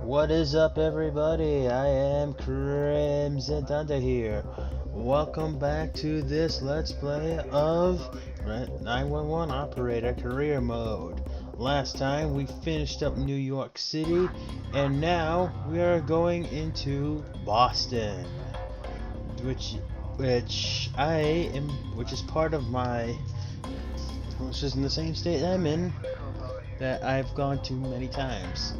What is up, everybody? I am Crimson Thunder here. Welcome back to this Let's Play of 911 Operator Career Mode. Last time we finished up New York City, and now we are going into Boston, which is part of which is in the same state I'm in, that I've gone to many times.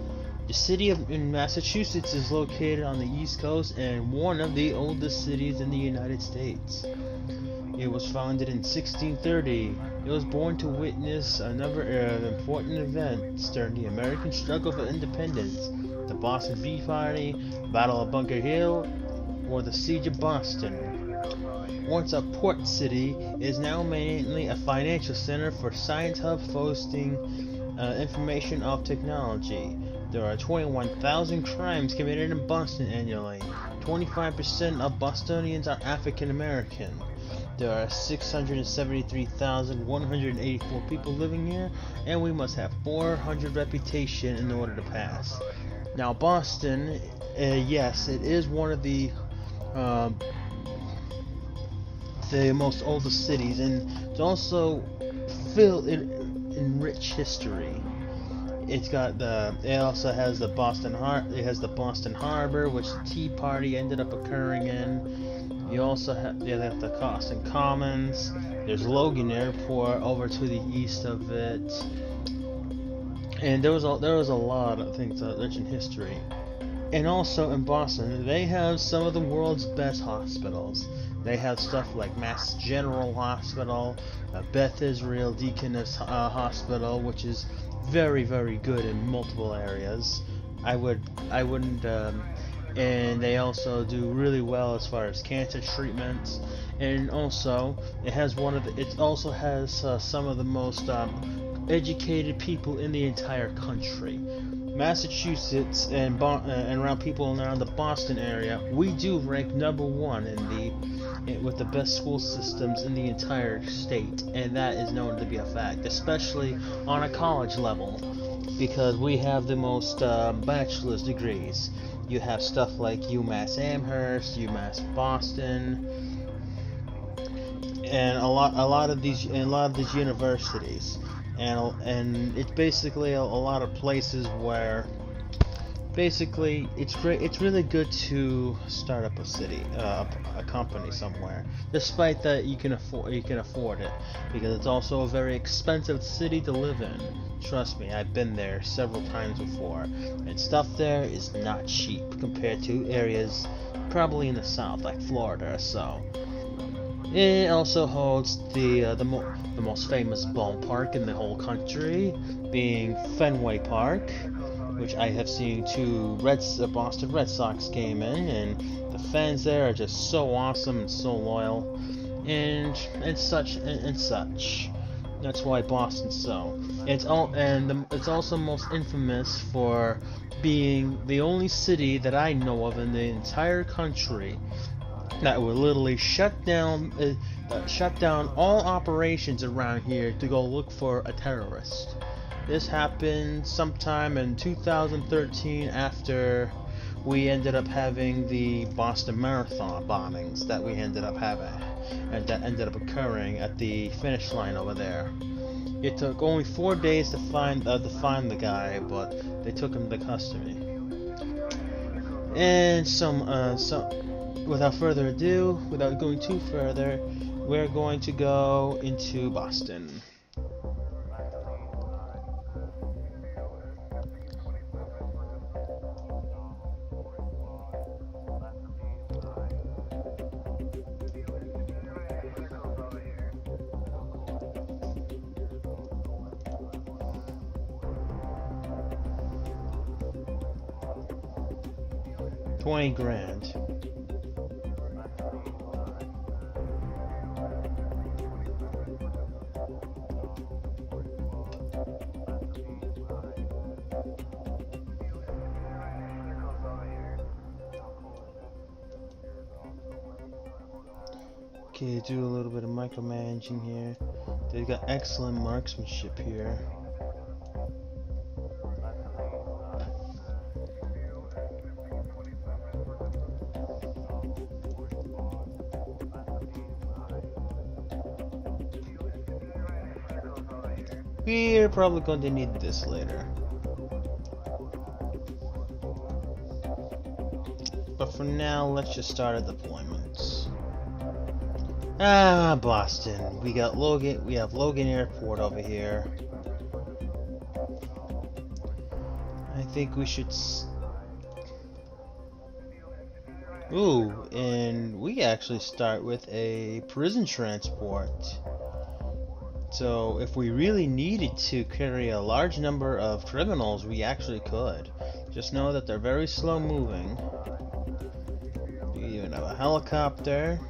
The city in Massachusetts is located on the East Coast and one of the oldest cities in the United States. It was founded in 1630. It was born to witness a number of important events during the American struggle for independence: the Boston Tea Party, Battle of Bunker Hill, or the Siege of Boston. Once a port city, it is now mainly a financial center for science hub hosting information of technology. There are 21,000 crimes committed in Boston annually. 25% of Bostonians are African American. There are 673,184 people living here, and we must have 400 reputation in order to pass. Now, Boston, yes, it is one of the most oldest cities, and it's also filled in rich history. It also has the Boston Harbor, which the Tea Party ended up occurring in. You also have the Boston Commons. There's Logan Airport over to the east of it, and there was a lot of things rich in history. And also in Boston, they have some of the world's best hospitals. They have stuff like Mass General Hospital, Beth Israel Deaconess Hospital, which is very, very good in multiple areas. And they also do really well as far as cancer treatments. And also, it also has some of the most educated people in the entire country. Massachusetts and around people around the Boston area, we do rank #1 with the best school systems in the entire state, and that is known to be a fact, especially on a college level, because we have the most bachelor's degrees. You have stuff like UMass Amherst, UMass Boston, and a lot of these universities. And it's basically a lot of places where basically it's great. It's really good to start up a company somewhere, despite that you can afford it, because it's also a very expensive city to live in. Trust me, I've been there several times before, and stuff there is not cheap compared to areas probably in the South, like Florida or so. It also holds the most famous ballpark in the whole country, being Fenway Park, which I have seen two Boston Red Sox game in, and the fans there are just so awesome and so loyal, and such. That's why Boston's so. It's also most infamous for being the only city that I know of in the entire country that would literally shut down all operations around here to go look for a terrorist. This happened sometime in 2013 after we ended up having the Boston Marathon bombings that we ended up having, and that ended up occurring at the finish line over there. It took only 4 days to find the guy, but they took him to custody. And without further ado, without going too further, we're going to go into Boston. $20,000. Okay, do a little bit of micromanaging here. They've got excellent marksmanship here. We're probably going to need this later. But for now, let's just start at deployments. Ah, Boston. We got Logan. We have Logan Airport over here. I think we should. Ooh, and we actually start with a prison transport. So if we really needed to carry a large number of criminals, we actually could. Just know that they're very slow moving. We even have a helicopter.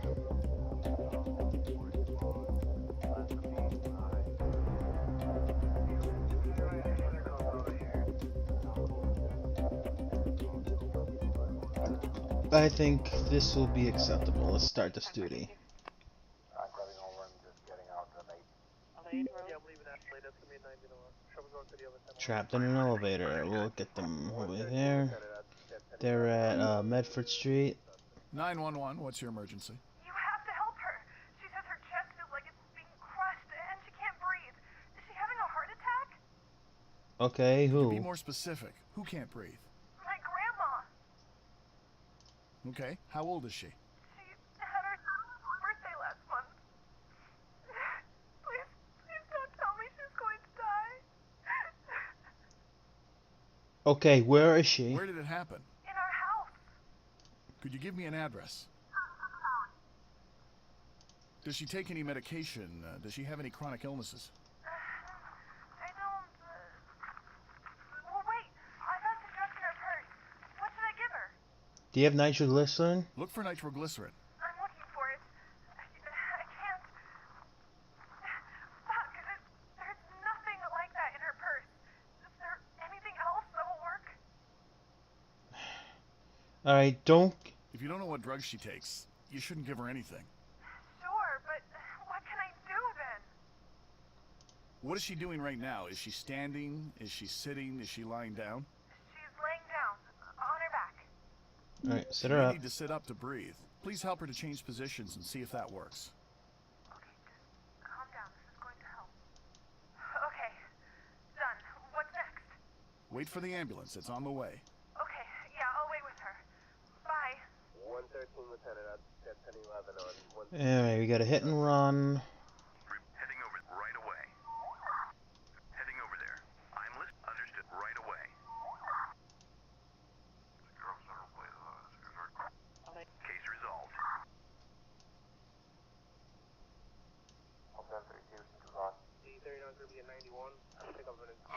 I think this will be acceptable. Let's start this duty. Trapped in an elevator. We'll get them over there. They're at Medford Street. 911, what's your emergency? You have to help her. She says her chest feels like it's being crushed and she can't breathe. Is she having a heart attack? Okay, who? Be more specific. Who can't breathe? My grandma. Okay, how old is she? She had her birthday last month. Please don't tell me she's going to die. Okay, where is she? Where did it happen? In our house. Could you give me an address? Does she take any medication? Does she have any chronic illnesses? I don't... Well, wait. I found some drugs in her purse. What should I give her? Do you have nitroglycerin? Look for nitroglycerin. I'm looking for it. I can't... Fuck. There's nothing like that in her purse. Is there anything else that will work? Alright, don't... If you don't know what drugs she takes, you shouldn't give her anything. Sure, but what can I do then? What is she doing right now? Is she standing? Is she sitting? Is she lying down? She's laying down, on her back. Alright, sit She her may up. need to sit up to breathe. Please help her to change positions and see if that works. Okay, just calm down. This is going to help. Okay, done. What's next? Wait for the ambulance. It's on the way. Okay, yeah, I'll wait with her. Bye. 113, Lieutenant, at 1011 on 1. Alright, we got a hit and run. Heading over right away. Heading over there. I'm understood right away. Case resolved.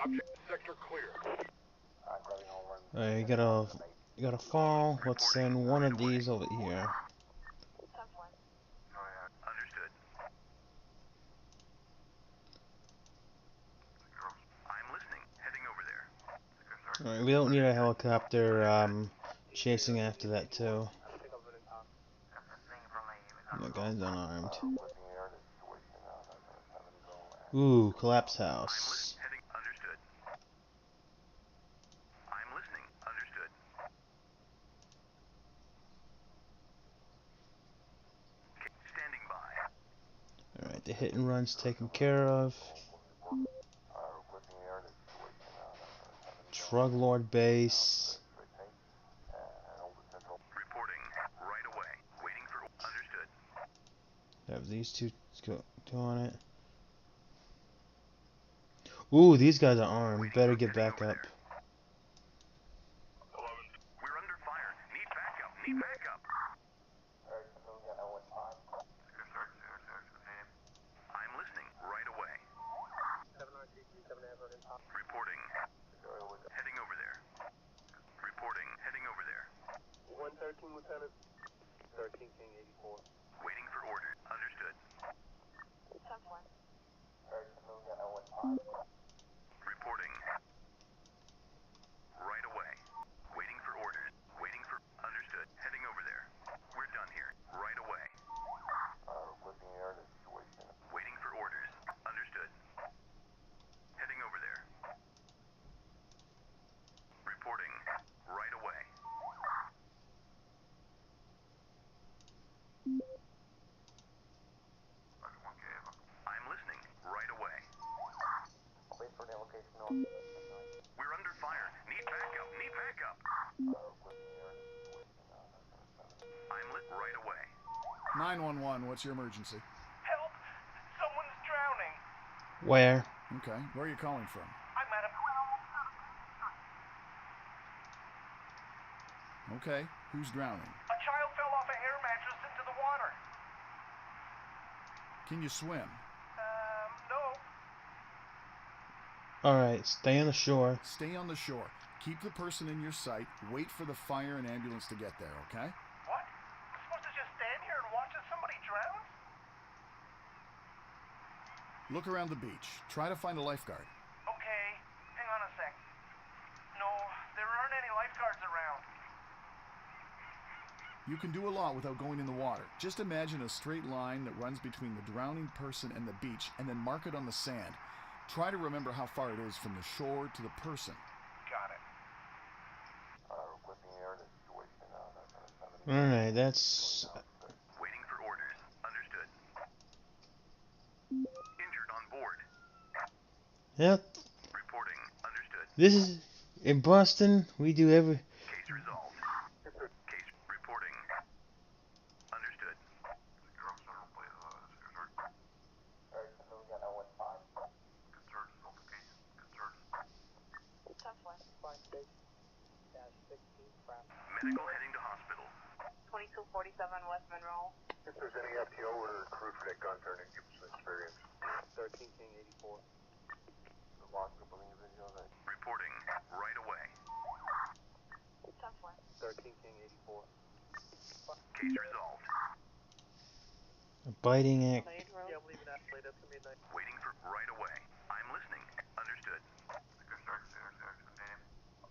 Object sector clear. Alright, you got a fall. Let's send one of these over here. Understood. I'm listening. Heading over there. Alright, we don't need a helicopter chasing after that too. The guy's unarmed. Ooh, collapse house. Heading. Understood. I'm listening. Understood. Standing by. Alright, the hit and run's taken care of. Drug Lord base. Reporting right away. Waiting for. Understood. Have these two go on it. Ooh, these guys are armed. Better get back up. We're under fire. Need backup. Need backup. I'm listening right away. Reporting. Heading over there. Reporting. Heading over there. 113, Lieutenant. 13 King 84. Waiting for orders. Understood. Reporting. Right away. Waiting for orders. Waiting for. Understood. Heading over I'm lit right away. 911, what's your emergency? Help! Someone's drowning. Where? Okay, where are you calling from? I'm at a... Okay, who's drowning? A child fell off an air mattress into the water. Can you swim? No. Alright, stay on the shore. Stay on the shore. Keep the person in your sight. Wait for the fire and ambulance to get there, okay? What? I'm supposed to just stand here and watch as somebody drowns? Look around the beach. Try to find a lifeguard. Okay, hang on a sec. No, there aren't any lifeguards around. You can do a lot without going in the water. Just imagine a straight line that runs between the drowning person and the beach, and then mark it on the sand. Try to remember how far it is from the shore to the person. Got it. Alright, that's... Waiting for orders. Understood. Injured on board. Yep. Reporting. Understood. This is... In Boston, we do every... Case resolved. Case reporting. Understood. Medical heading to hospital. 2247 West Monroe. If there's any FTO or crew for that gun turn and give some experience. 13 King 84. The loss of individual that. Reporting. Right away. 13 King 84. Case resolved. A biting act. Yeah, I'm leaving that late up to midnight. Waiting for right away. I'm listening. Understood.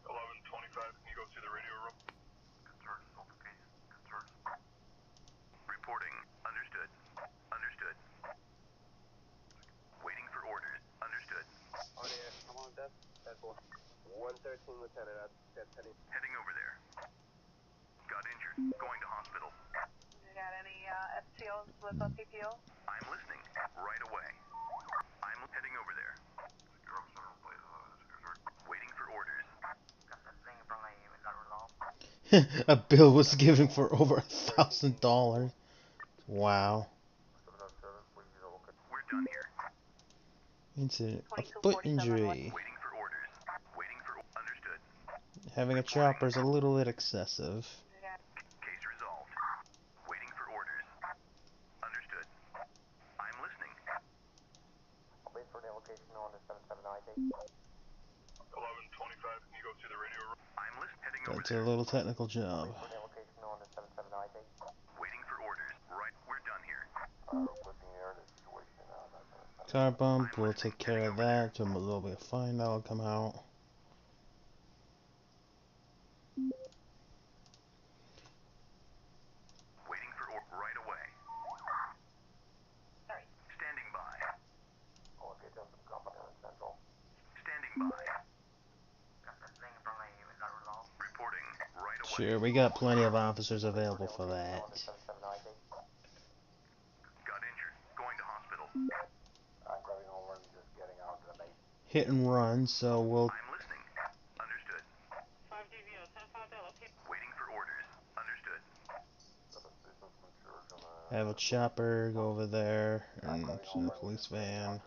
11:25. Can you go to the radio room? Reporting. Understood. Understood. Waiting for orders. Understood. On air. I'm on desk. 113 Lieutenant. That's heading. Heading over there. Got injured. Going to hospital. You got any FTOs with a PPO? I'm listening. Right away. I'm heading over there. Waiting for orders. A bill was given for over $1,000. Wow. We're done here. Incident. A foot injury. Waiting for orders. Waiting for understood. Having a chopper is a little bit excessive. Case resolved. Waiting for orders. Understood. I'm listening. Wait for the location on the 77 ID. 11:25. Can you go to the radio room? I'm listening. Heading over That's there. a little technical job. For the location on the 77 ID. Waiting for orders. Right. We're done here. Looking here at the situation. Car bump, we'll take care of that. There'll be a fine that'll come out. Waiting for right away. Sorry. Standing by. Okay, jump to company on Central. Standing by. Reporting. Right away. Sure, we got plenty of officers available for that. Got injured. Going to hospital. I'm grabbing over and just getting out to the base. Hit and run, so we'll I'm listening. Understood. Waiting for orders. Understood. have a chopper go over there and send a police van.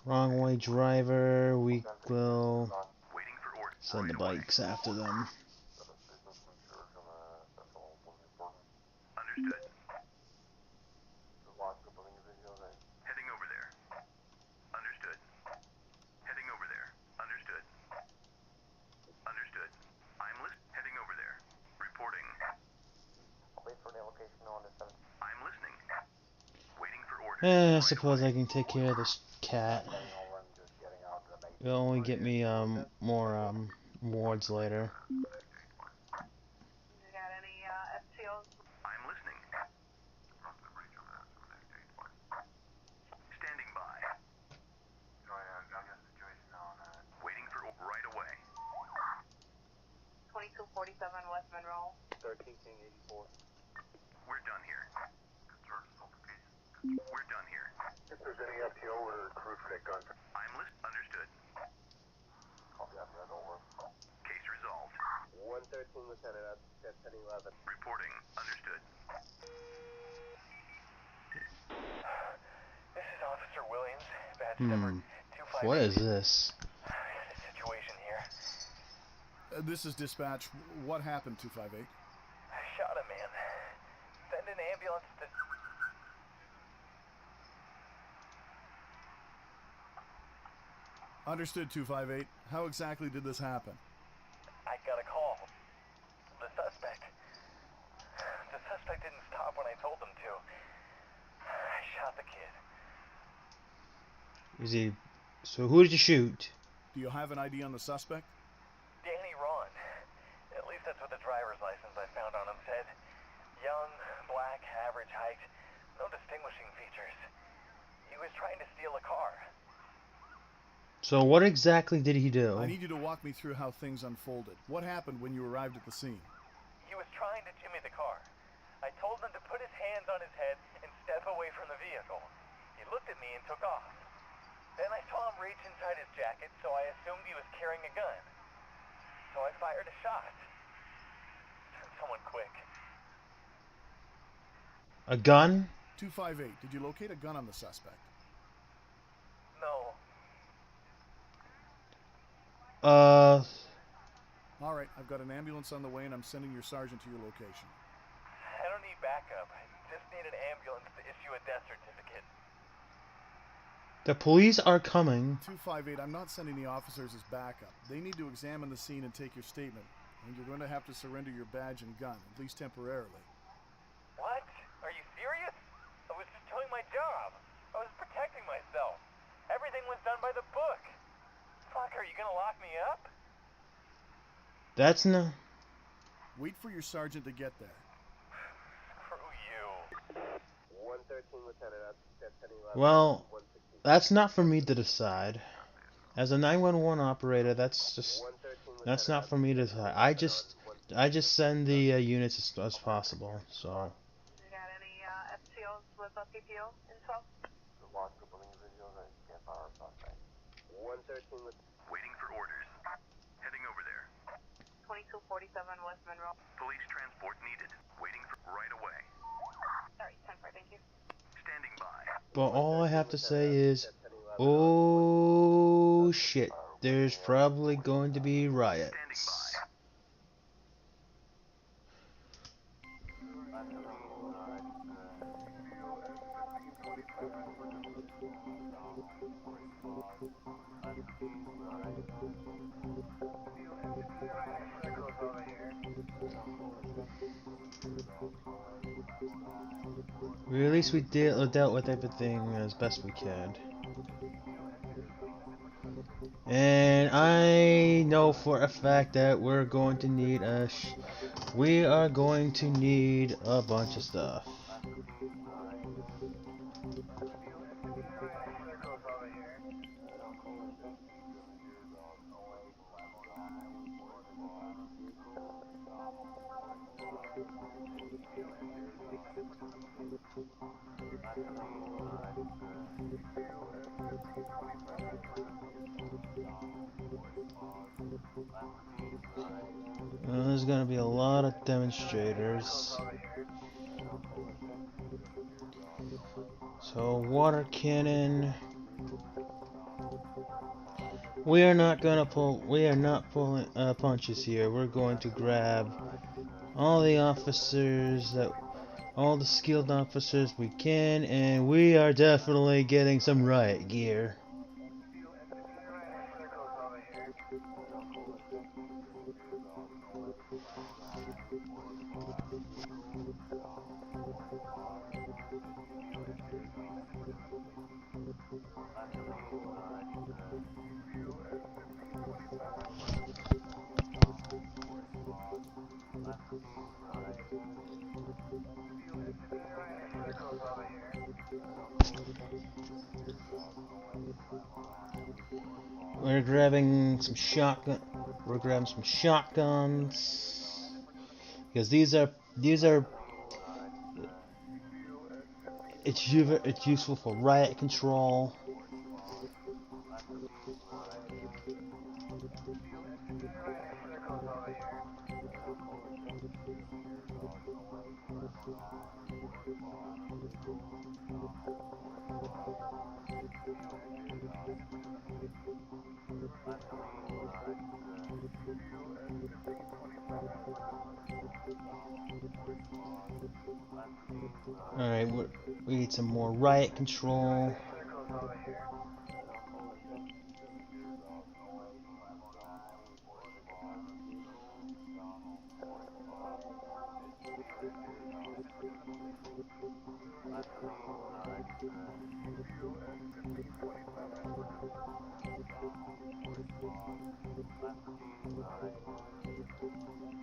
Wrong way driver, we will Waiting for orders. send the bikes after them. Understood. Heading over there. Understood. Heading over there. Understood. Understood. I'm heading over there. Reporting. Wait for the location on the 7. I'm listening. Waiting for orders. I suppose I can take care of this cat. It'll only get me more rewards later. You got any FTOs? I'm listening. Standing by. Waiting for right away. 2247 West Monroe. 13 King 84. We're done here. We're done here. If there's any FTO or crew for that gun. I'm understood. 1011. Reporting. Understood. This is Officer Williams, badge number 258. What is this? The situation here. This is dispatch. What happened, 258? I shot a man. Send an ambulance to... Understood, 258. How exactly did this happen? I got a call. The suspect didn't stop when I told him to. I shot the kid. Is he? So who did you shoot? Do you have an ID on the suspect? Danny Ron. At least that's what the driver's license I found on him said. Young, black, average height. No distinguishing features. He was trying to steal a car. So what exactly did he do? I need you to walk me through how things unfolded. What happened when you arrived at the scene? He was trying to jimmy the car. I told him to put his hands on his head and step away from the vehicle. He looked at me and took off. Then I saw him reach inside his jacket, so I assumed he was carrying a gun. So I fired a shot. Someone quick. A gun? 258. Did you locate a gun on the suspect? No. All right, I've got an ambulance on the way and I'm sending your sergeant to your location. I don't need backup. I just need an ambulance to issue a death certificate. The police are coming. 258, I'm not sending the officers as backup. They need to examine the scene and take your statement. And you're going to have to surrender your badge and gun, at least temporarily. What? Are you serious? I was just doing my job. I was protecting myself. Everything was done by the book. Fuck, are you gonna lock me up? That's no. Wait for your sergeant to get there. Screw you. 113, Lieutenant. That's 1011. Well, 116. that's not for me to decide. As a 911 operator, that's not for me to decide. I just send the units as possible. So. You got any FTOs with a PPO info? The lost couple individuals. I can't follow our suspect. 113, Waiting for orders. Heading over there. 2247 West Monroe. Police transport needed. Waiting for right away. Sorry, 10-4, thank you. Standing by. But all I have to say is, oh shit, there's probably going to be riots. Standing by. Or at least we dealt with everything as best we could. And I know for a fact that we're going to need we are going to need a bunch of stuff. There's gonna be a lot of demonstrators. So water cannon. We are not pulling punches here. We're going to grab all the skilled officers we can, and we are definitely getting some riot gear. We're grabbing some shotguns because it's useful for riot control. Alright, we need some more riot control.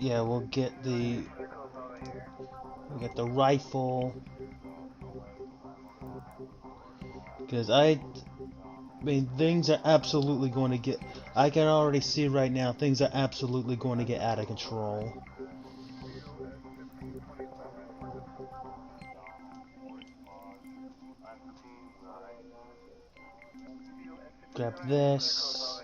Yeah, we'll get the rifle, because I mean things are absolutely going to get. I can already see right now things are absolutely going to get out of control. Grab this.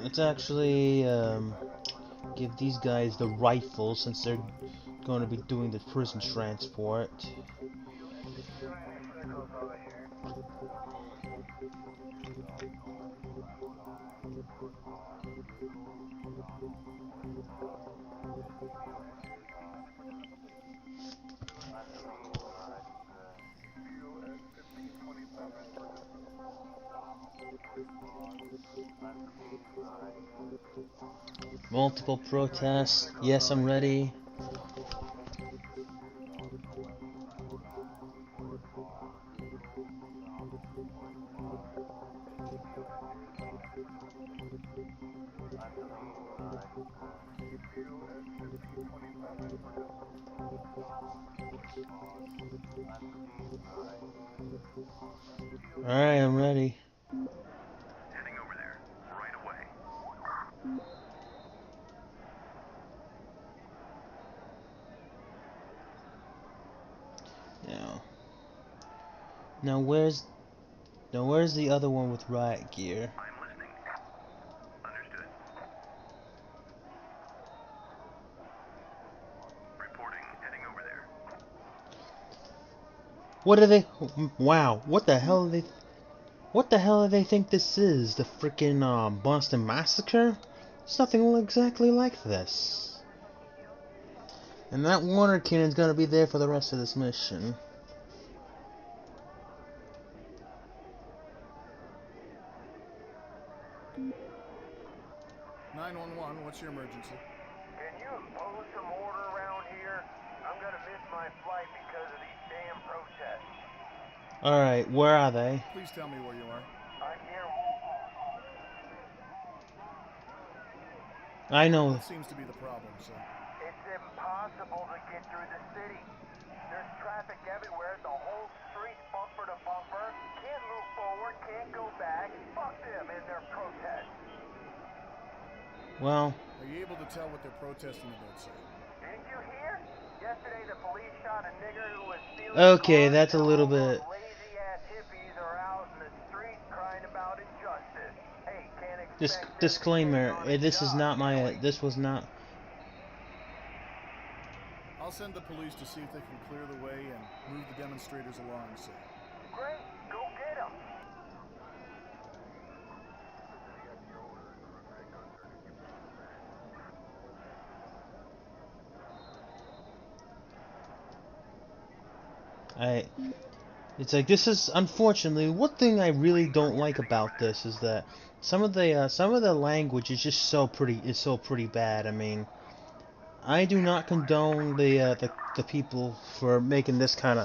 Let's actually give these guys the rifles since they're going to be doing the prison transport. Multiple protests. Yes, I'm ready. Alright, I'm ready. Heading over there right away. Now where's the other one with riot gear? I'm listening. Understood. Reporting. Heading over there. What are they? Wow, what the hell are they? What the hell do they think this is? The freaking Boston Massacre? It's nothing exactly like this. And that water cannon's gonna be there for the rest of this mission. 911, what's your emergency? Can you impose some order around here? I'm gonna miss my flight because of these damn protests. Alright, where are they? Please tell me where you are. I'm here. I know. What seems to be the problem, sir? It's impossible to get through the city. There's traffic everywhere. The whole street's bumper to bumper. Can't move forward, can't go back. Fuck them and their protests. Well, Are you able to tell what they're protesting about, sir? Didn't you hear? Yesterday the police shot a nigger who was stealing okay, cars. that's a little All those bit. lazy-ass hippies are out in the streets crying about injustice. Hey, can't expect This them to disclaimer, take on a this is job, not my, can we? this was not. I'll send the police to see if they can clear the way and move the demonstrators along, sir. Great, go get them. It's like, this is, unfortunately, one thing I really don't like about this is that some of the language is just so pretty bad. I mean, I do not condone the people for making this type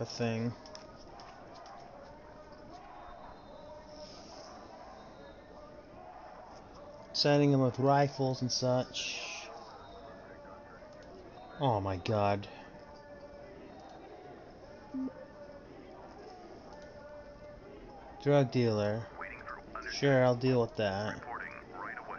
of thing. Sending them with rifles and such. Oh my god. Drug dealer. Waiting for. Understood. Sure, I'll deal with that. Reporting right away.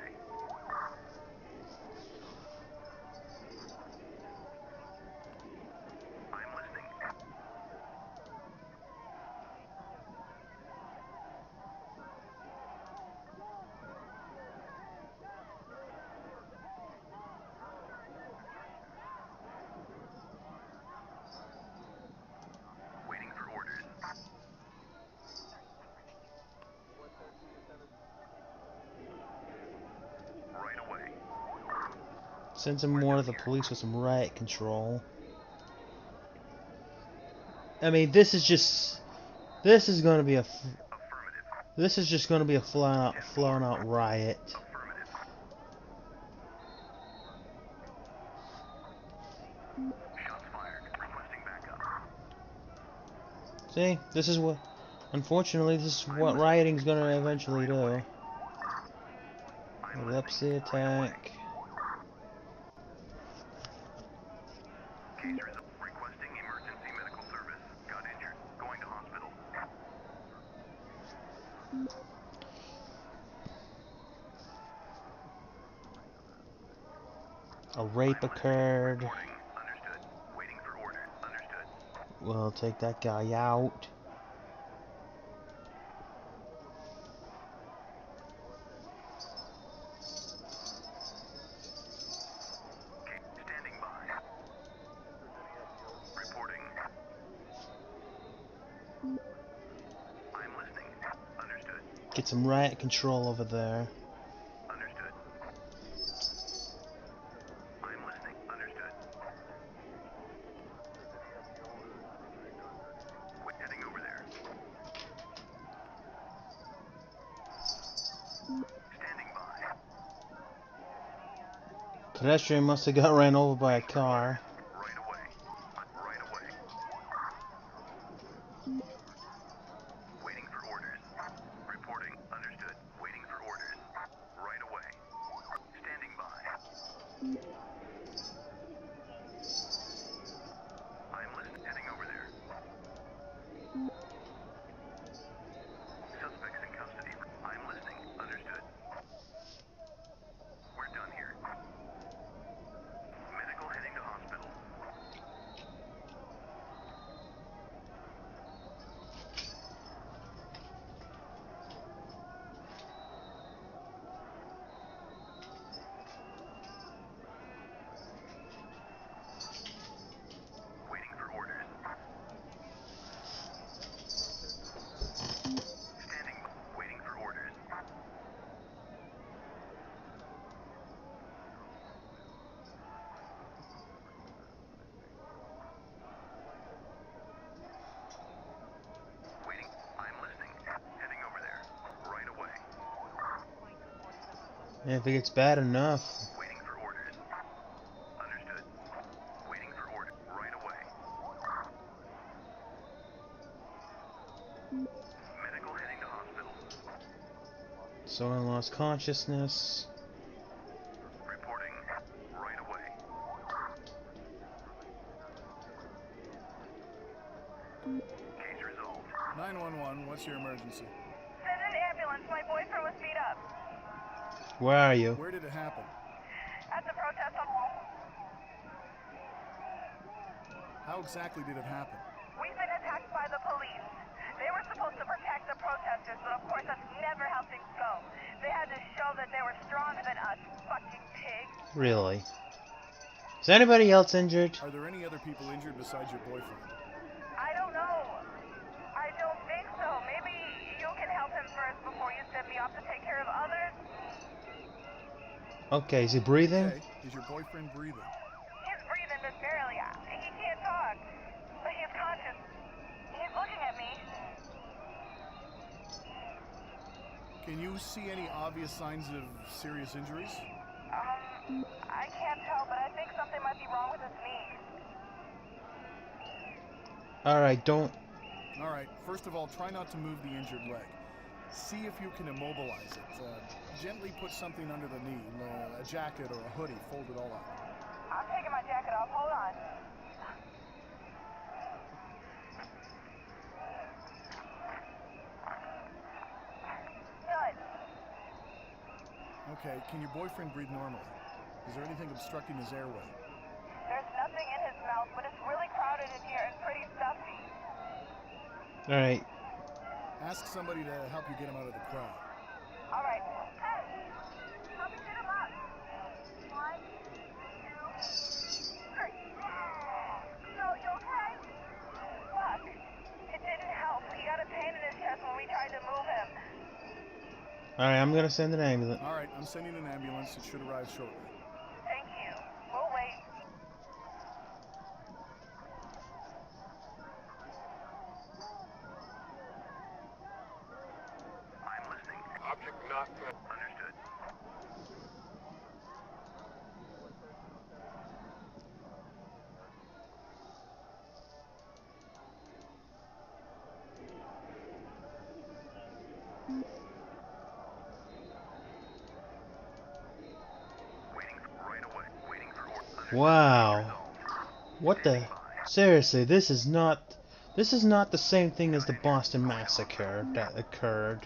Send some more to the police with some riot control. I mean, this is just gonna be a this is just gonna be a flown out riot. Shots fired. Requesting backup. See, this is what, unfortunately, this is what rioting's gonna eventually do. Epilepsy attack. Case result. Requesting emergency medical service. Got injured. Going to hospital. A rape occurred. Reporting. Understood. Waiting for orders. Understood. We'll take that guy out. Standing by. Reporting. I'm listening. Understood. Get some riot control over there. Understood. I'm listening. Understood. Wait, heading over there. Standing by. Pedestrian must have got ran over by a car. Right away. Right away. Waiting for orders. Reporting. Understood. Waiting for orders. Right away. Standing by. I'm listening. Heading over there. Suspects in custody. I'm listening. Understood. We're done here. Medical heading to hospital. Waiting for orders. Standing by. Waiting for orders. Waiting. I'm listening. Heading over there. Right away. And if it gets bad enough, Waiting for orders. Understood. Waiting for orders. Right away. Medical heading to hospital. someone lost consciousness. Reporting. Right away. Case resolved. 911, what's your emergency? Send an ambulance. My boyfriend was beat up. Where are you? Where did it happen? At the protest on... How exactly did it happen? We've been attacked by the police. They were supposed to protect the protesters, but of course that's never how things go. They had to show that they were stronger than us, fucking pigs. Really? Is anybody else injured? Are there any other people injured besides your boyfriend? I don't know. I don't think so. Maybe you can help him first before you send me off to take care of others. Okay, is he breathing? Okay, is your boyfriend breathing? He's breathing just barely. He can't talk, but he's conscious. He's looking at me. Can you see any obvious signs of serious injuries? I can't tell, but I think something might be wrong with his knee. Alright, don't... Alright, first of all, try not to move the injured leg. See if you can immobilize it. Gently put something under the knee, a jacket or a hoodie, fold it all up. I'm taking my jacket off. Hold on. Done. Okay, can your boyfriend breathe normally? Is there anything obstructing his airway? There's nothing in his mouth, but it's really crowded in here and pretty stuffy. Alright. Ask somebody to help you get him out of the crowd. All right. Hey, help me get him up. 1, 2, 3. So, you okay? Fuck. It didn't help. He got a pain in his chest when we tried to move him. Alright, I'm gonna send an ambulance. Alright, I'm sending an ambulance. It should arrive shortly. Thank you. Wow. What the? Seriously, this is not the same thing as the Boston Massacre that occurred.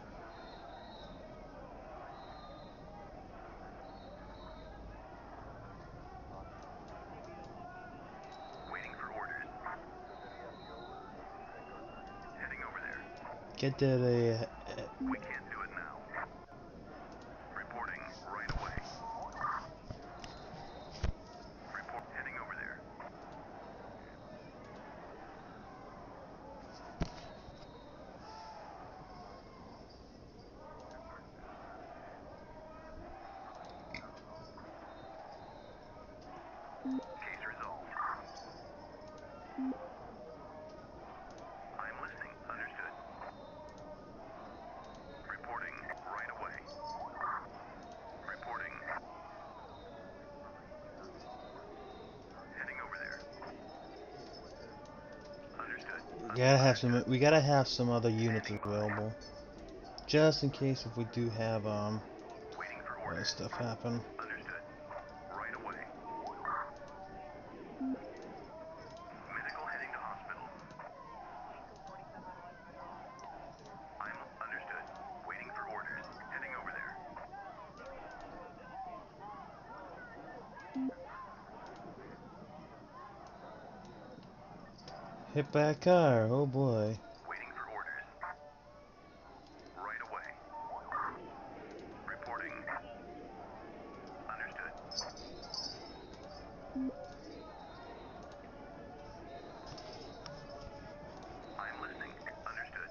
Waiting for orders. Heading over there. Get that We can't do it now. Reporting right away. Report heading over there. Case resolved. I'm listening. Understood. Reporting right away. Reporting. Heading over there. Understood. we gotta have some other units available, just in case if we do have Waiting for other orders. stuff happen. Understood. Right away. Medical heading to hospital. I'm understood. Waiting for orders. Heading over there. Hit that car. Oh boy. Waiting for orders. Right away. Reporting. Understood. I'm listening. Understood.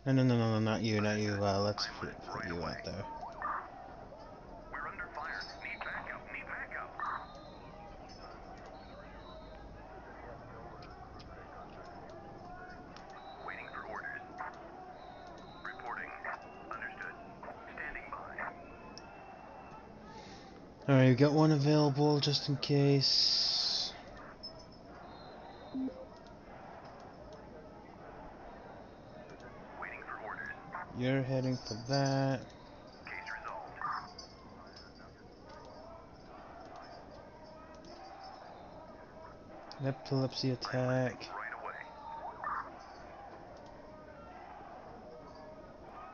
No, not you, not you. Let's put Right you away. out there. We're under fire. Need backup. Need backup. Waiting for orders. Reporting. Understood. Standing by. Alright, we got one available just in case. Waiting for orders. You're heading for that. Case resolved. Epilepsy I'm attack. listening. Right away.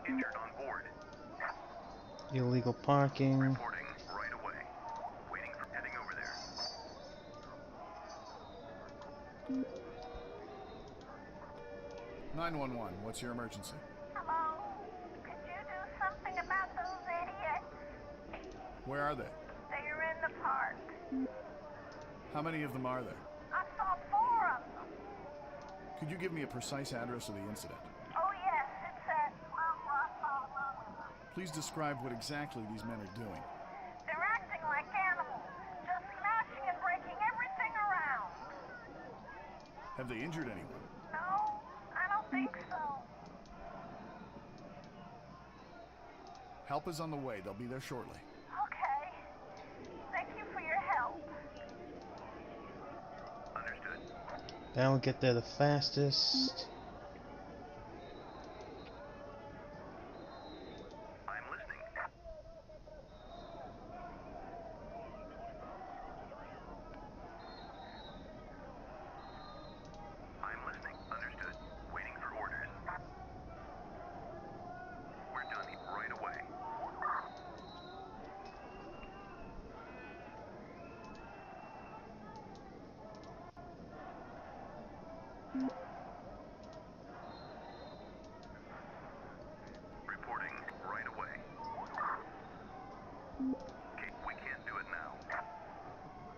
Injured on board. Illegal parking. Reporting right away. Waiting for heading over there. 911, what's your emergency? Hello? Could you do something about those idiots? Where are they? They're in the park. How many of them are there? I saw 4 of them. Could you give me a precise address of the incident? Oh yes, it's at... Please describe what exactly these men are doing. They're acting like animals, just smashing and breaking everything around. Have they injured anyone? No, I don't think so. Help is on the way. They'll be there shortly. Okay. Thank you for your help. Understood. That'll get there the fastest. I'm listening. I'm listening. Understood. Waiting for orders. We're done. Right away. Reporting right away. Okay, we can't do it now.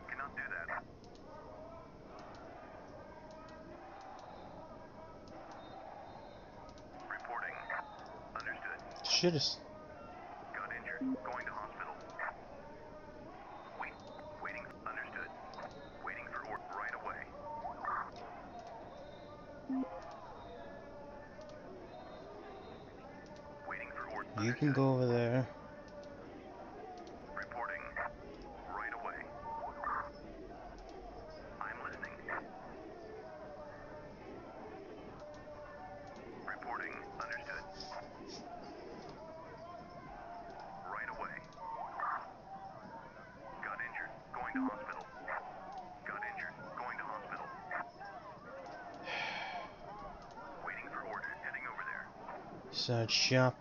Cannot do that. Reporting. Understood. Should've. Got injured. Going to hospital. Waiting. Understood. Waiting for order right away. Waiting for order. You can go over there. Reporting right away. I'm listening. Reporting. Understood. Right away. Got injured. Going to hospital. So shop,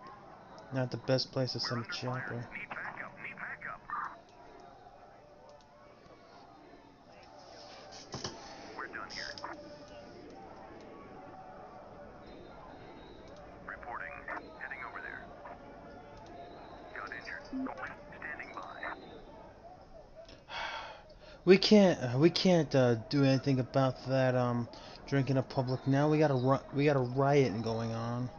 not the best place to send a chopper. Need backup. Need backup. We're done here. Reporting. Heading over there. Got injured. Standing by. We can't do anything about that drinking in public now. We got a riot going on.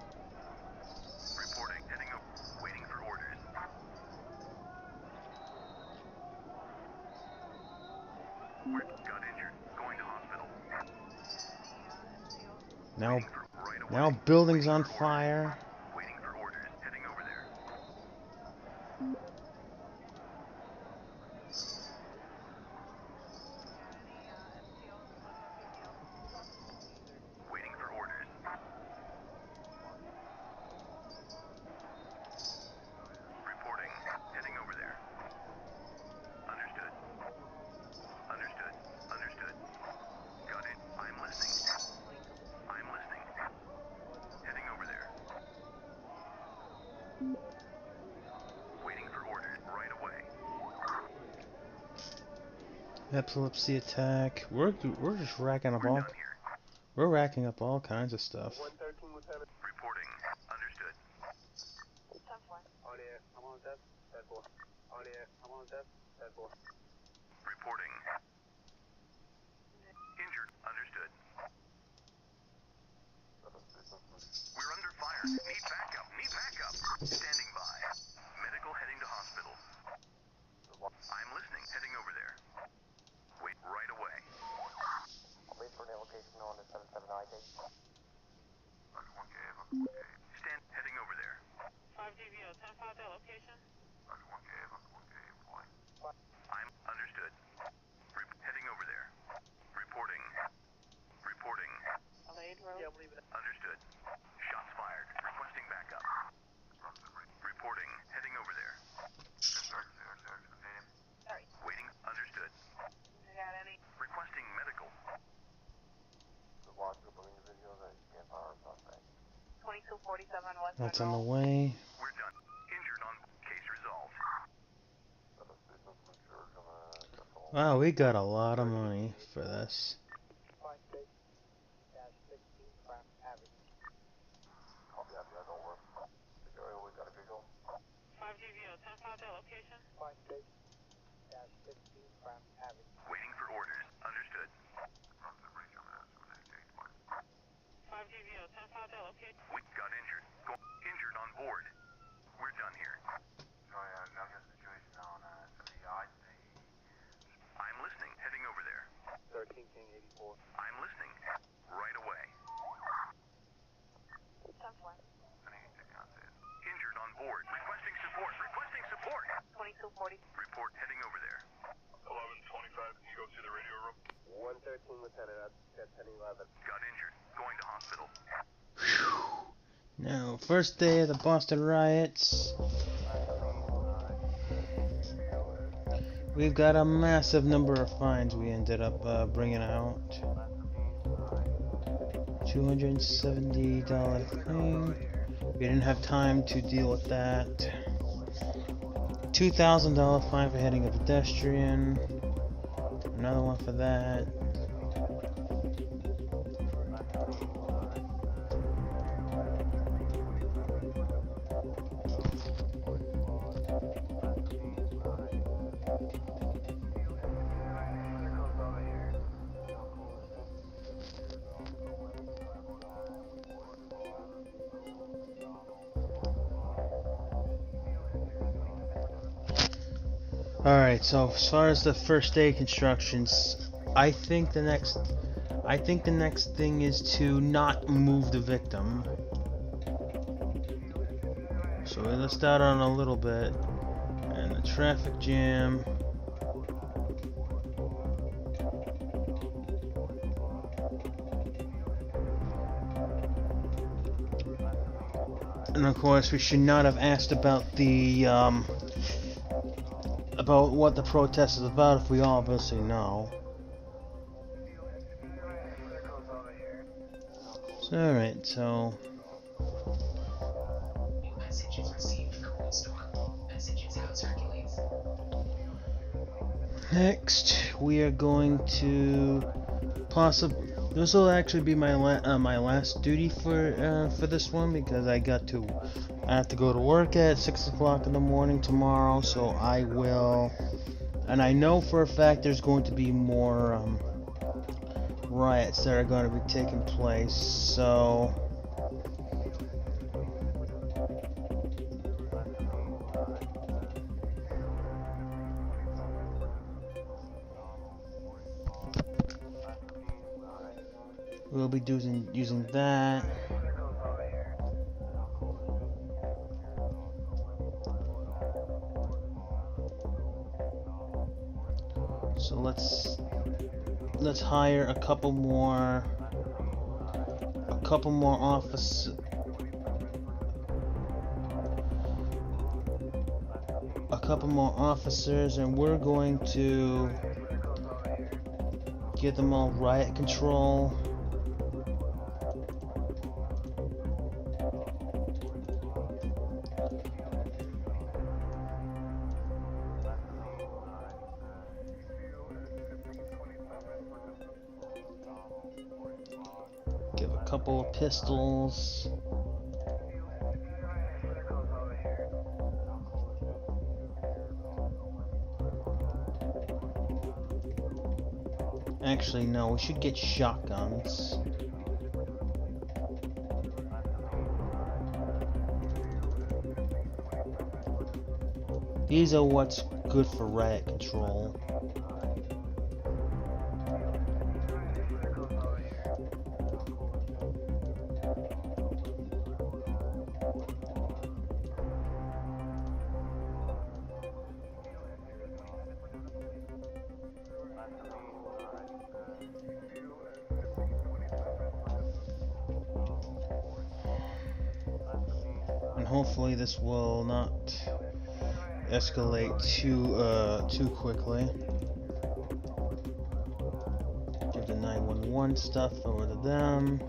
Reporting. Heading over. Waiting for orders. Got injured. Going to hospital. Now Right away. now buildings on fire. Waiting for orders. Heading over there. Waiting for orders. Reporting. Heading over there. Understood. Understood. Understood. Got it. I'm listening. I'm listening. Heading over there. Waiting for orders. Right away. Epilepsy attack. We're just racking up We're all done here. we're racking up all kinds of stuff. Reporting. Understood. Reporting. Injured. Understood. We're under fire. Need backup. Need backup. Standing by. Medical heading to hospital. I'm listening. Heading over there. Wait right away. Wait for an location on the 77 ID. Stand. Heading over there. 5DVO, 10-5 that location. I'm understood. Heading over there. Reporting. Reporting. Alade Road. Understood. Shots fired. Requesting backup. Reporting. Heading over there. Sorry. Waiting. Understood. You got any? Requesting medical. 2247 West. That's on the way. We're done. Injured on case resolved. Wow, we got a lot of money for this. 5DVO, 10-5 that location. Waiting for orders. Understood. 5DVO, 10-5 that location. We got injured. Injured on board. We're done here. I'm listening. Heading over there. 13 King 84. I'm listening. Right away. 10-4. Injured on board. Requesting support. Requesting support. 2240. Report. Heading over there. 1125, can you go to the radio room? 113, Lieutenant, that's 1011. Got injured. Going to hospital. Now, first day of the Boston riots. We've got a massive number of fines we ended up bringing out. $270 thing. We didn't have time to deal with that. $2,000 fine for hitting a pedestrian. Another one for that. Alright, so as far as the first day constructions, I think the next thing is to not move the victim. So let's start on a little bit. And the traffic jam. And of course we should not have asked about the about what the protest is about if we obviously know. Alright, so Next, we are going to possibly. This will actually be my my last duty for this one because I have to go to work at 6 o'clock in the morning tomorrow. So I will, and I know for a fact there's going to be more riots that are going to be taking place. So. We'll be using that. So let's hire a couple more officers, and we're going to give them all riot control. Give a couple of pistols. Actually, no, we should get shotguns. These are what's good for riot control. And hopefully this will not escalate too quickly. Give the 911 stuff over to them.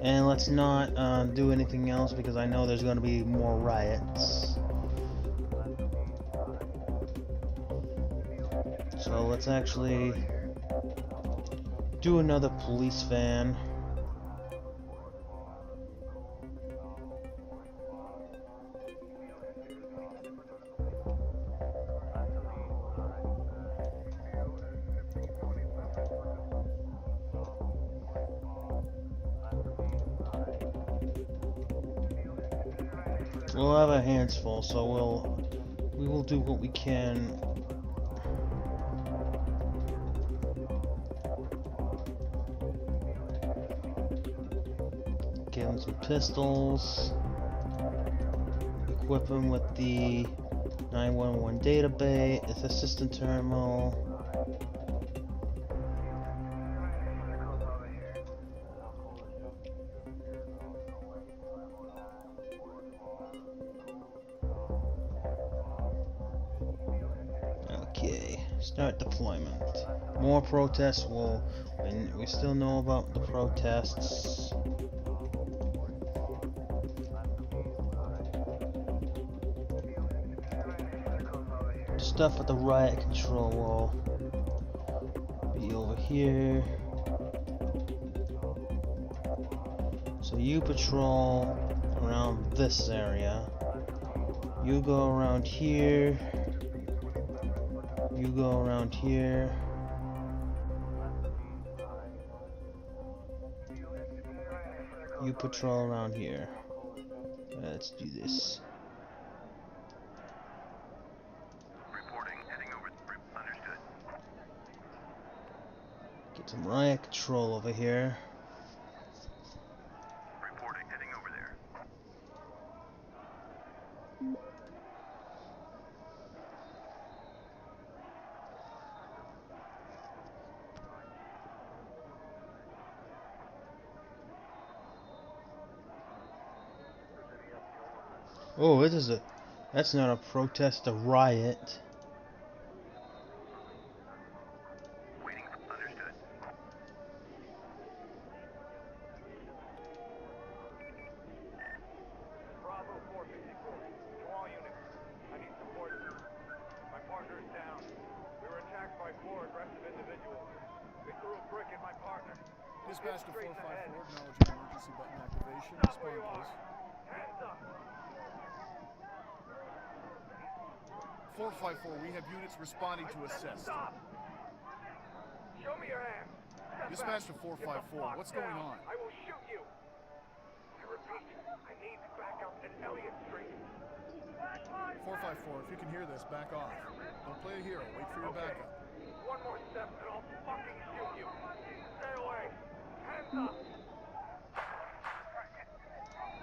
And let's not do anything else because I know there's going to be more riots. So let's actually do another police van. We'll have our hands full, so we will do what we can. Give him some pistols. Equip him with the 911 database, assistant terminal. Okay, start deployment. More protests will, and we still know about the protests. Stuff with the riot control will be over here. So you patrol around this area. You go around here. You go around here. You patrol around here. Let's do this. Reporting, heading over. Understood. Get some riot control over here. Reporting, heading over there. Oh, that's not a protest, a riot. Waiting. Understood. Bravo 456 Brick and my partner. Dispatch to Straight 454, ahead. acknowledging emergency button activation. Stop where Respond, you are. please. Hands up. 454, we have units responding to assist. Stop. Show me your hands. Step Dispatch back. to 454, Get the fuck what's going down. on? I will shoot you. I repeat, I need backup at Elliott Street. 454, if you can hear this, back off. Don't play a hero, wait for your Okay. backup. One more step and I'll fucking shoot you. Stay away. Hands up.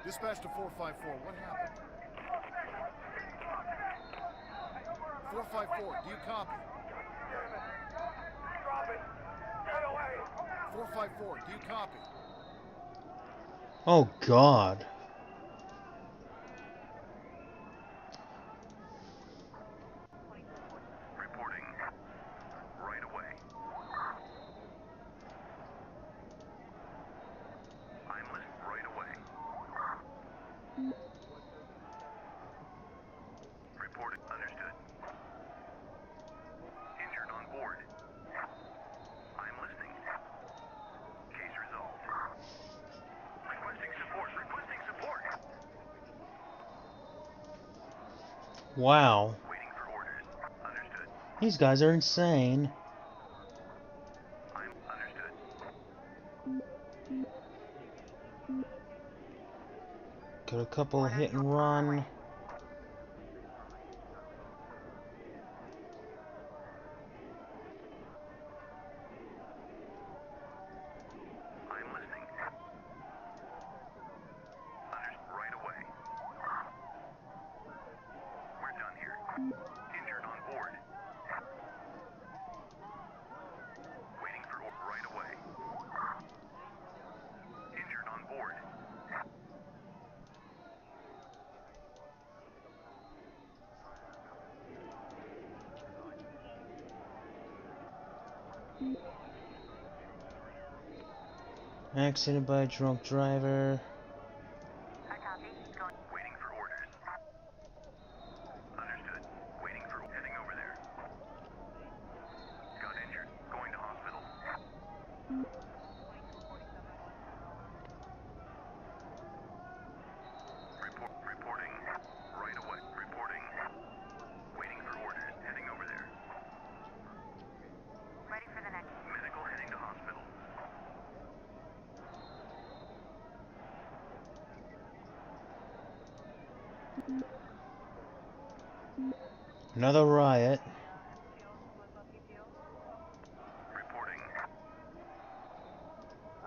Dispatch to 454, what happened? 454, do you copy? Damn it. Drop it. Get away. 454, do you copy? Oh God. Reporting. Right away. I'm listening. Right away. Reported. Understood. Injured on board. I'm listening. Case resolved. Requesting support. Requesting support. Wow. Waiting for orders. Understood. These guys are insane. I'm understood. Got a couple hit and run. I'm listening. Right away. We're done here. Injured on board. Waiting for right away. Injured on board. Accident by a drunk driver. Waiting for orders. Understood. Waiting for heading over there. Got injured. Going to hospital. Reporting. Right away. Reporting. Waiting for orders. Heading over there. Ready for the next. Medical heading to hospital. Another riot. Reporting.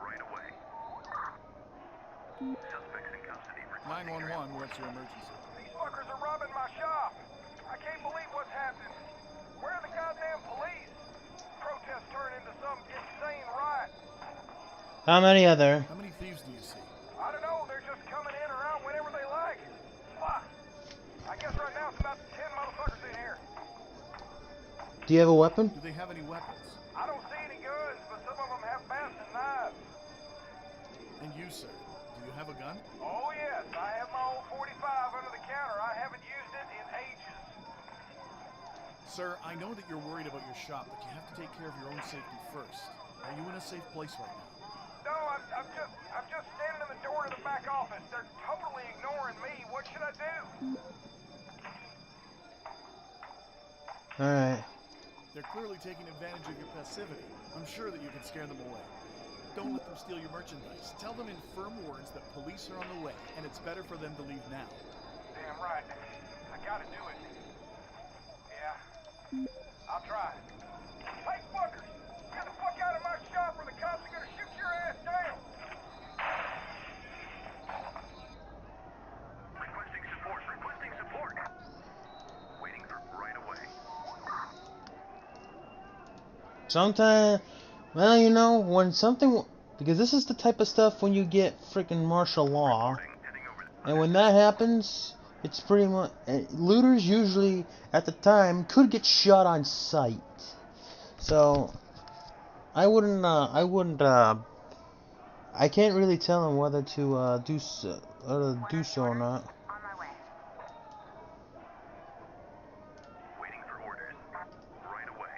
Right away. Suspects in custody. 911, what's your emergency? These fuckers are robbing my shop. I can't believe what's happening. Where are the goddamn police? Protests turn into some insane riot. How many other? How many thieves do you see? I don't know, they're just coming in or out whenever they like. Fuck. I guess right now it's about 10 motherfuckers in here. Do you have a weapon? Do they have any weapons? I don't see any guns, but some of them have bats and knives. And you, sir, do you have a gun? Oh yes, I have my old 45 under the counter. I haven't used it in ages. Sir, I know that you're worried about your shop, but you have to take care of your own safety first. Are you in a safe place right now? No, I'm just standing in the door to the back office. They're totally ignoring me. What should I do? Alright. They're clearly taking advantage of your passivity. I'm sure that you can scare them away. Don't let them steal your merchandise. Tell them in firm words that police are on the way, and it's better for them to leave now. Damn right. I gotta do it. Yeah, I'll try. Hey, fuckers! Get the fuck out of my shop or the cops are gonna shoot your ass down! Requesting support. Requesting support. Waiting for right away. Sometimes, well, you know, when something, because this is the type of stuff when you get freaking martial law, Heading over and when that happens, it's pretty much, looters usually, at the time, could get shot on sight. So, I can't really tell them whether to do so or not. On my way. Waiting for orders. Right away.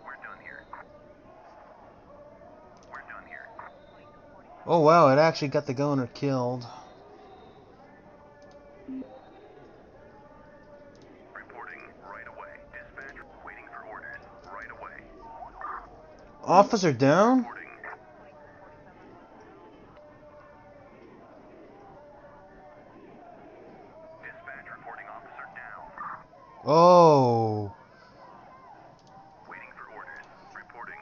We're Oh wow, it actually got the gunner killed. Reporting right away. Dispatch waiting for orders right away. Officer down? Reporting. Dispatch reporting officer down. Oh. Waiting for orders. Reporting.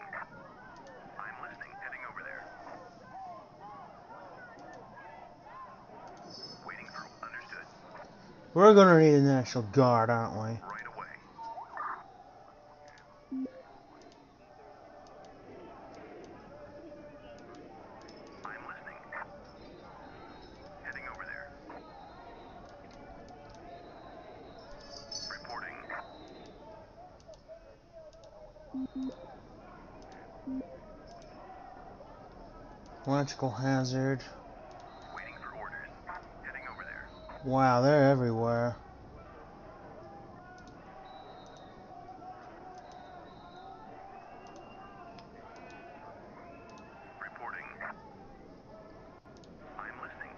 I'm listening. Heading over there. Waiting for understood. We're gonna need a National Guard, aren't we? Right away. I'm listening. Heading over there. Reporting. Electrical hazard. Waiting for orders. Heading over there. Wow, they're everywhere. Reporting. I'm listening.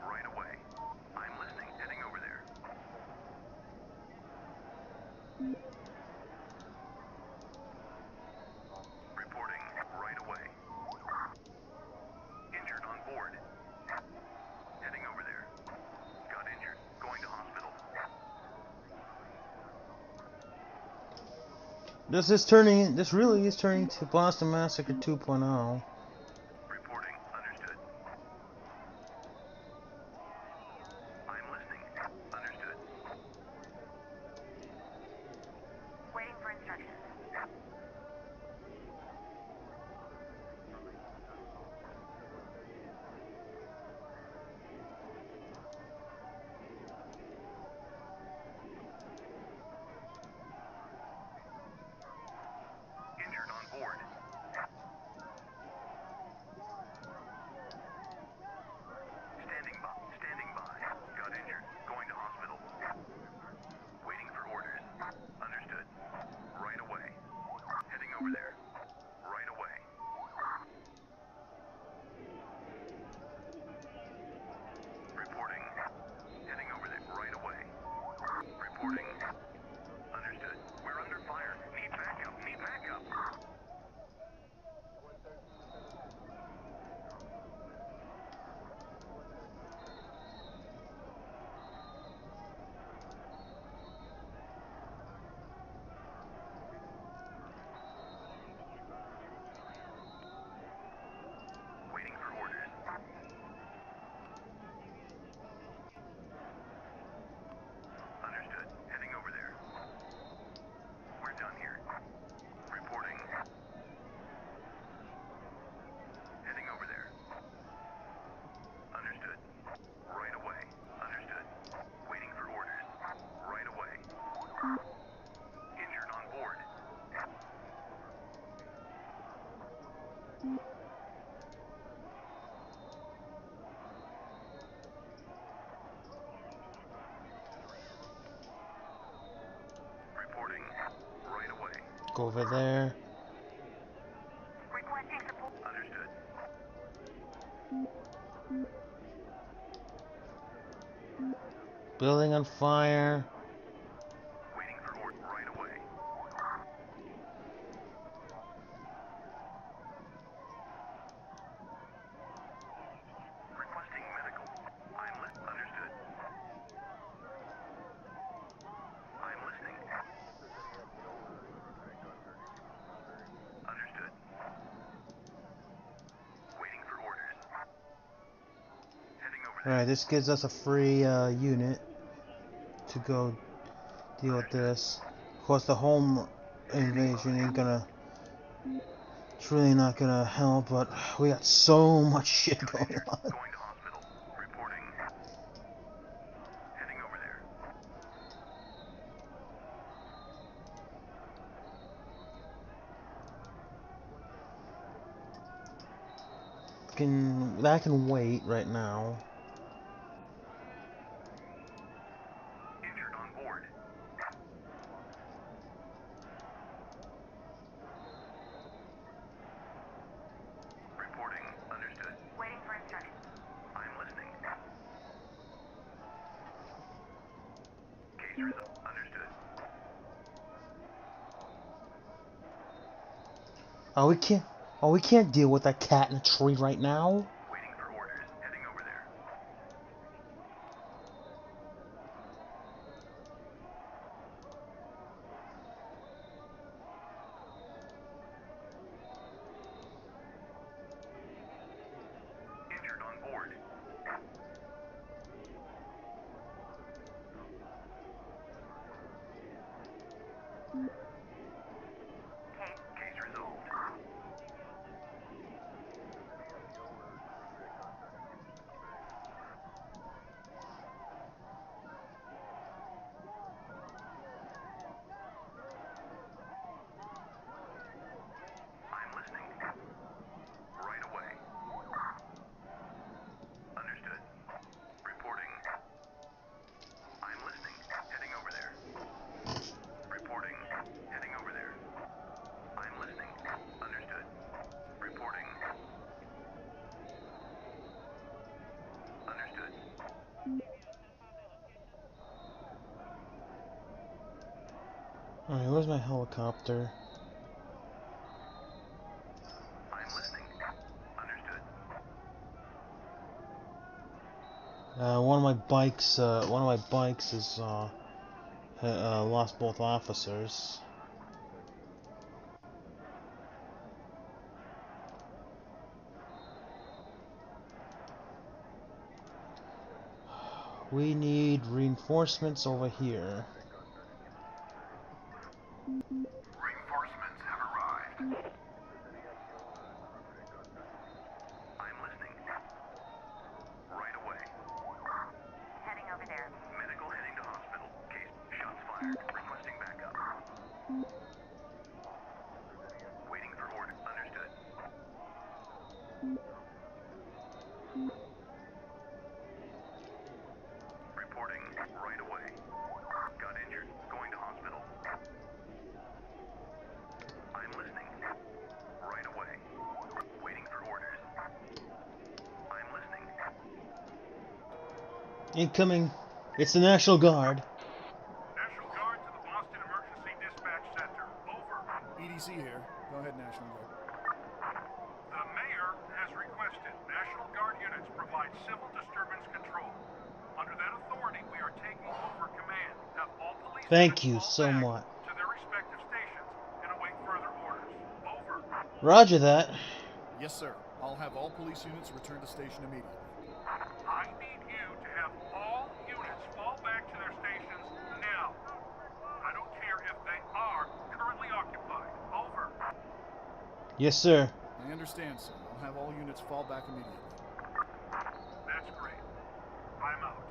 Right away. I'm listening. Heading over there. Reporting. Right away. Injured on board. Heading over there. Got injured. Going to hospital. This really is turning to Boston Massacre 2.0. Reporting. Understood. I'm listening. Understood. Waiting for instructions. Injured on board. Standing by. Standing by. Got injured. Going to hospital. Waiting for orders. Understood. Right away. Heading over there. Right away. Reporting. Heading over there. Right away. Reporting. Understood. We're under fire. Need backup. Need backup. Waiting for orders. Understood. Heading over there. We're done here. Reporting. Heading over there. Understood. Right away. Understood. Waiting for orders. Right away. Injured on board. Reporting. Right away. Go over there. Requesting support. Understood. Building on fire. Waiting for order. Right away. Requesting medical. Understood. I'm listening. Understood. Waiting for orders. Heading over there. Alright, this gives us a free unit to go deal with this. Of course, the home invasion ain't gonna... It's really not gonna help, but we got so much shit going on. Going to hospital. Reporting. Heading over there. That can wait right now. Injured on board. Reporting. Understood. resolved. Understood. Oh, we can't deal with that cat in a tree right now. Waiting for orders. Heading over there. Injured on board. Case resolved. I'm listening. Right away. Understood. Reporting. I'm listening. Heading over there. Reporting. Heading over there. I'm listening. Understood. Reporting. Understood. Alright, where's my helicopter? I'm listening. Understood. One of my bikes is lost both officers. We need reinforcements over here. Reinforcements have arrived. I'm listening. Right away. Heading over there. Medical heading to hospital. Case. Shots fired. Requesting backup. Waiting for order. Understood. Reporting right away. Got injured. Going to hospital. I'm listening. Right away. Waiting for orders. I'm listening. Incoming. It's the National Guard. National Guard to the Boston Emergency Dispatch Center. Over. EDC here. Go ahead, National Guard. The mayor has requested National Guard units provide civil disturbance control. Under that authority, we are taking over command. Have all police Thank units you fall so back much. to their respective stations and await further orders. Over. Roger that. Yes, sir. I'll have all police units return to station immediately. I need you to have all units fall back to their stations now. I don't care if they are currently occupied. Over. Yes, sir. I understand, sir. I'll have all units fall back immediately. That's great. I'm out.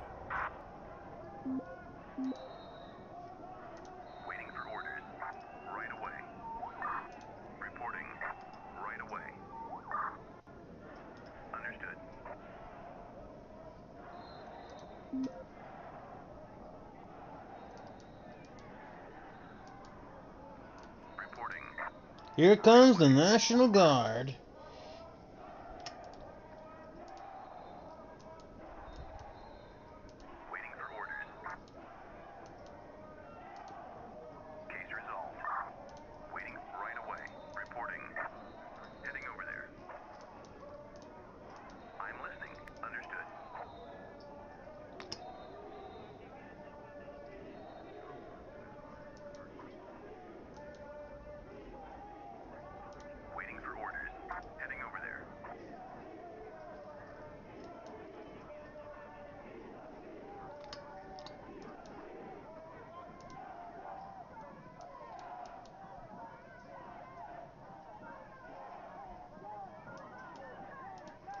Waiting for orders. Right away. Reporting. Right away. Understood. Reporting. Here comes the National Guard. Waiting for orders. Case resolved. Waiting right away. Reporting. Heading over there. I'm listening. Understood. Waiting for orders. Heading over there.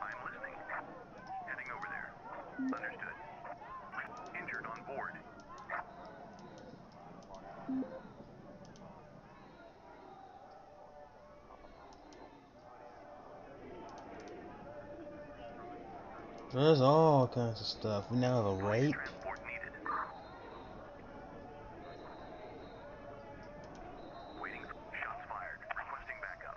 I'm listening. Heading over there. Understood. Injured on board. There's all kinds of stuff. We now have a Police rape. transport needed. Waiting. Shots fired. Requesting backup.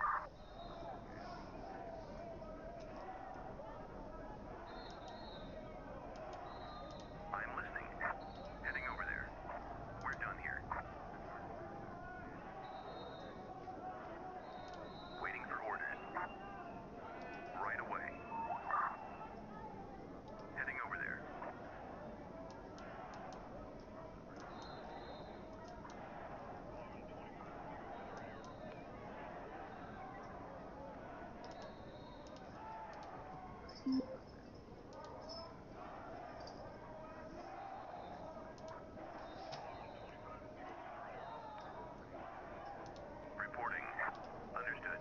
I'm listening. Heading over there. Reporting. Understood.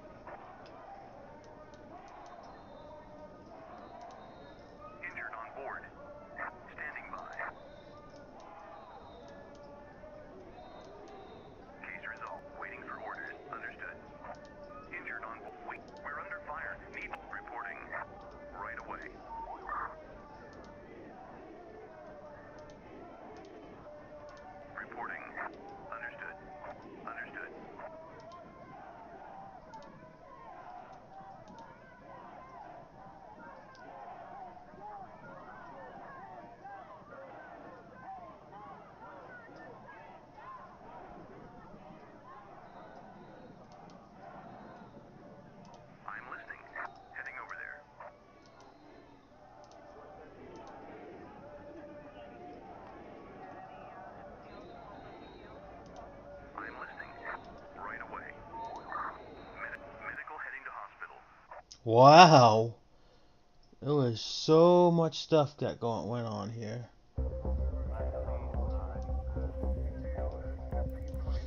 Injured on board. Standing by. Case resolved. Waiting for orders. Understood. Injured on board. Wait. We're under fire. Need reporting. Right away. Reporting. Understood. Understood. I'm listening. Heading over there. I'm listening. Right away. Medical heading to hospital. Wow. There was so much stuff that went on here.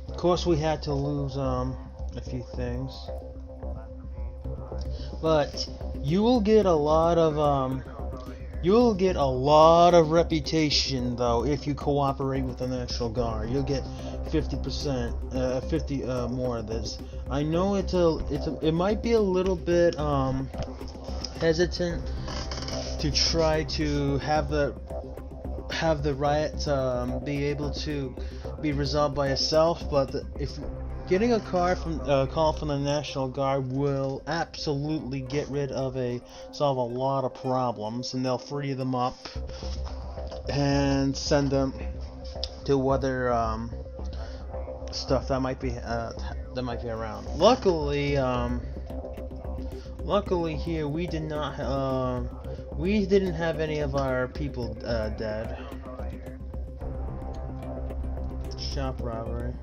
Of course, we had to lose a few things, but you will get a lot of reputation though if you cooperate with the National Guard. You'll get 50%, 50 more of this. I know it might be a little bit hesitant to try to have the riots be able to be resolved by itself, but if getting a call from the National Guard will absolutely solve a lot of problems, and they'll free them up and send them to other stuff that might be around. Luckily here we didn't have any of our people dead. Shop robbery.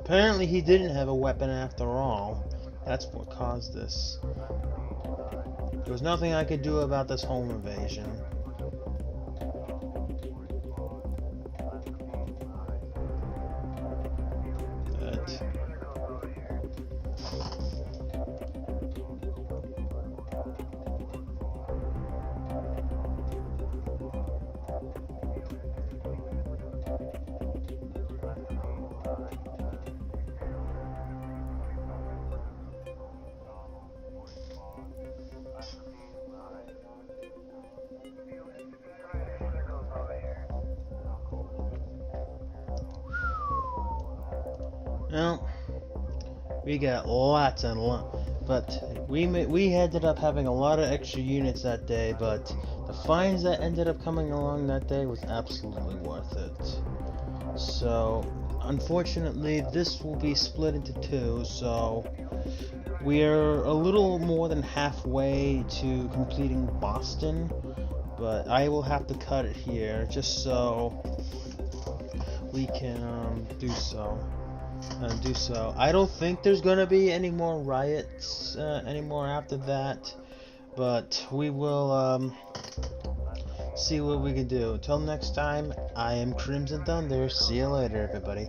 Apparently he didn't have a weapon after all. That's what caused this. There was nothing I could do about this home invasion. But well, we got lots and lots, but we ended up having a lot of extra units that day, but the fines that ended up coming along that day was absolutely worth it. So, unfortunately, this will be split into two, so we're a little more than halfway to completing Boston, but I will have to cut it here just so we can do so. I don't think there's gonna be any more riots anymore after that, but we will see what we can do. Until next time, I am Crimson Thunder. See you later, everybody.